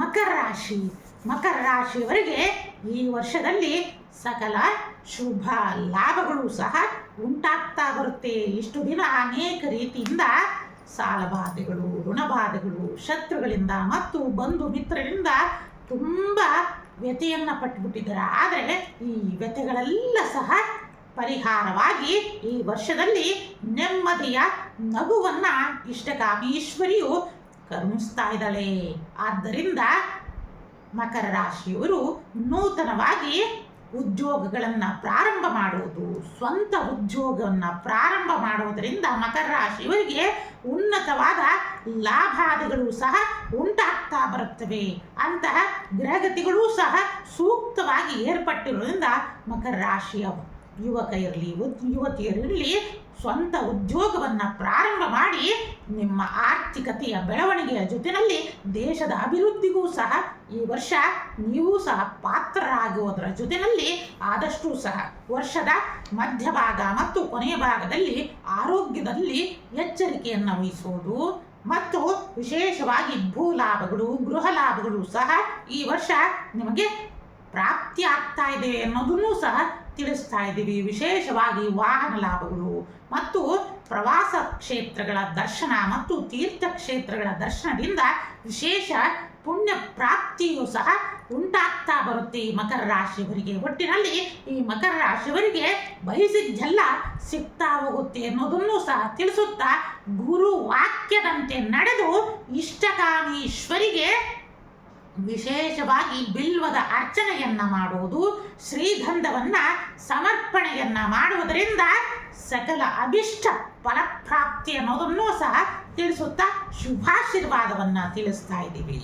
ಮಕರ ರಾಶಿಯವರಿಗೆ ಈ ವರ್ಷದಲ್ಲಿ ಸಕಲ ಶುಭ ಲಾಭಗಳು ಸಹ ಉಂಟಾಗ್ತಾ ಬರುತ್ತೆ. ಇಷ್ಟು ದಿನ ಅನೇಕ ರೀತಿಯಿಂದ ಸಾಲಬಾಧೆಗಳು, ಋಣಬಾಧೆಗಳು, ಶತ್ರುಗಳಿಂದ ಮತ್ತು ಬಂಧು ಮಿತ್ರರಿಂದ ತುಂಬ ವ್ಯಥೆಯನ್ನು ಪಟ್ಟುಬಿಟ್ಟಿದ್ದಾರೆ. ಆದರೆ ಈ ವ್ಯಥೆಗಳೆಲ್ಲ ಸಹ ಪರಿಹಾರವಾಗಿ ಈ ವರ್ಷದಲ್ಲಿ ನೆಮ್ಮದಿಯ ನಗುವನ್ನು ಇಷ್ಟಕಾಮೀಶ್ವರಿಯು ಕರುಣಿಸ್ತಾ ಇದ್ದಾಳೆ. ಆದ್ದರಿಂದ ಮಕರ ರಾಶಿಯವರು ನೂತನವಾಗಿ ಉದ್ಯೋಗಗಳನ್ನು ಪ್ರಾರಂಭ ಮಾಡುವುದು, ಸ್ವಂತ ಉದ್ಯೋಗವನ್ನು ಪ್ರಾರಂಭ ಮಾಡುವುದರಿಂದ ಮಕರ ರಾಶಿಯವರಿಗೆ ಉನ್ನತವಾದ ಲಾಭಾದಿಗಳು ಸಹ ಉಂಟಾಗ್ತಾ ಬರುತ್ತವೆ. ಅಂತಹ ಗ್ರಹಗತಿಗಳೂ ಸಹ ಸೂಕ್ತವಾಗಿ ಏರ್ಪಟ್ಟಿರುವುದರಿಂದ ಮಕರ ರಾಶಿಯ ಯುವತಿಯರಲ್ಲಿ ಸ್ವಂತ ಉದ್ಯೋಗವನ್ನು ಪ್ರಾರಂಭ ಮಾಡಿ ನಿಮ್ಮ ಆರ್ಥಿಕತೆಯ ಬೆಳವಣಿಗೆಯ ಜೊತೆಯಲ್ಲಿ ದೇಶದ ಅಭಿವೃದ್ಧಿಗೂ ಸಹ ಈ ವರ್ಷ ನೀವು ಸಹ ಪಾತ್ರರಾಗುವುದರ ಜೊತೆಯಲ್ಲಿ ಆದಷ್ಟು ಸಹ ವರ್ಷದ ಮಧ್ಯಭಾಗ ಮತ್ತು ಕೊನೆಯ ಭಾಗದಲ್ಲಿ ಆರೋಗ್ಯದಲ್ಲಿ ಎಚ್ಚರಿಕೆಯನ್ನು ವಹಿಸುವುದು ಮತ್ತು ವಿಶೇಷವಾಗಿ ಭೂ ಲಾಭಗಳು, ಗೃಹ ಲಾಭಗಳು ಸಹ ಈ ವರ್ಷ ನಿಮಗೆ ಪ್ರಾಪ್ತಿ ಆಗ್ತಾ ಇದೆ ಅನ್ನೋದನ್ನು ಸಹ ತಿಳಿಸ್ತಾ ಇದ್ದೀವಿ. ವಿಶೇಷವಾಗಿ ವಾಹನ ಲಾಭಗಳು ಮತ್ತು ಪ್ರವಾಸ ಕ್ಷೇತ್ರಗಳ ದರ್ಶನ ಮತ್ತು ತೀರ್ಥಕ್ಷೇತ್ರಗಳ ದರ್ಶನದಿಂದ ವಿಶೇಷ ಪುಣ್ಯ ಪ್ರಾಪ್ತಿಯು ಸಹ ಉಂಟಾಗ್ತಾ ಬರುತ್ತೆ ಈ ಮಕರ ರಾಶಿಯವರಿಗೆ. ಒಟ್ಟಿನಲ್ಲಿ ಈ ಮಕರ ರಾಶಿಯವರಿಗೆ ಬಯಸಿದ್ದೆಲ್ಲ ಸಿಗ್ತಾ ಹೋಗುತ್ತೆ ಅನ್ನೋದನ್ನು ಸಹ ತಿಳಿಸುತ್ತಾ ಗುರು ವಾಕ್ಯದಂತೆ ನಡೆದು ಇಷ್ಟಕಾಮೀಶ್ವರಿಗೆ ವಿಶೇಷವಾಗಿ ಬಿಲ್ವದ ಅರ್ಚನೆಯನ್ನು ಮಾಡುವುದು, ಶ್ರೀಗಂಧವನ್ನು ಸಮರ್ಪಣೆಯನ್ನು ಮಾಡುವುದರಿಂದ ಸಕಲ ಅಭಿಷ್ಟ ಫಲಪ್ರಾಪ್ತಿ ಅನ್ನೋದನ್ನು ಸಹ ತಿಳಿಸುತ್ತಾ ಶುಭಾಶೀರ್ವಾದವನ್ನು ತಿಳಿಸ್ತಾ ಇದ್ದೀವಿ.